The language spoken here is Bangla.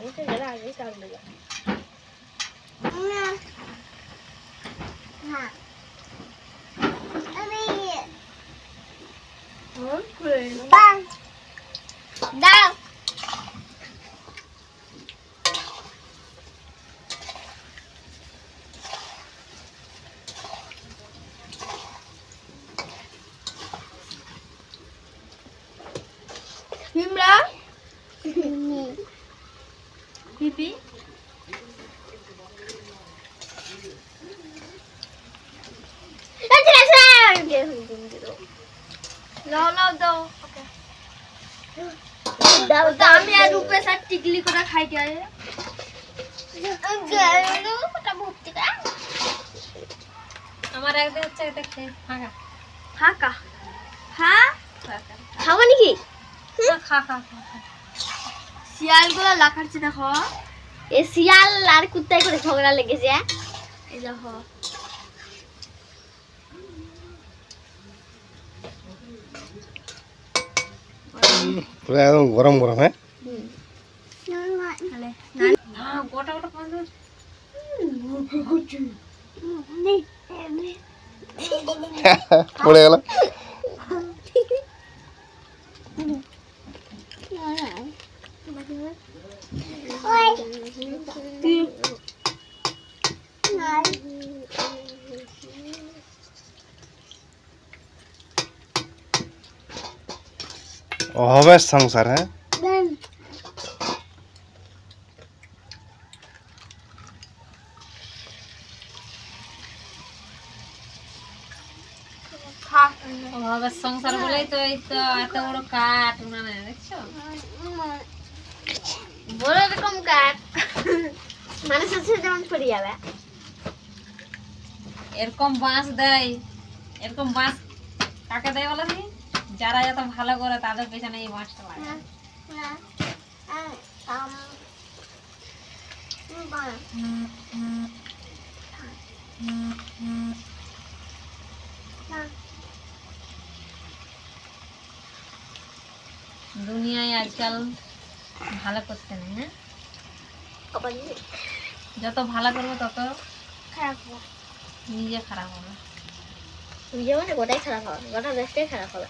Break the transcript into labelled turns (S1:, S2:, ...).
S1: আমাকে যারা আগে কাল দেবে হ্যাঁ আমি দাও দাও হিমরা পিপি নাও নাও দাও ওকে দাও তো আমি আর রূপে সাথে টিকলি করে খাইতে আয় ওটা ভর্তি কর আমার একদিন হচ্ছে এটা খেয়ে ফাঁকা ফাঁকা হ্যাঁ খাওয়া নাকি খা খা খা শিয়ালগুলো লাখাচ্ছে দেখো এ শিয়াল আর কুত্তাই করে ঝগড়া লেগেছে এই দেখো
S2: পুরো একদম গরম গরম হ্যাঁ
S1: গোটা গোটা
S2: পড়ে গেল অভাবের সংসার হ্যাঁ
S1: অভাবের সংসার বলেই তো এই তো এত বড় কাঠ উনানে দেখছো বড় রকম কাঠ মানে সে যেমন পড়ে যাবে এরকম বাঁশ দেয় এরকম বাঁশ কাকে দেয় বলো দেখি যারা এত ভালো করে তাদের পেছনে এই বাঁশটা লাগে দুনিয়ায় আজকাল ভালো করতে নেই হ্যাঁ যত ভালো করবো তত খারাপ হবে নিজে খারাপ হবে নিজে মানে গোটাই খারাপ হবে গোটা দেশটাই খারাপ হবে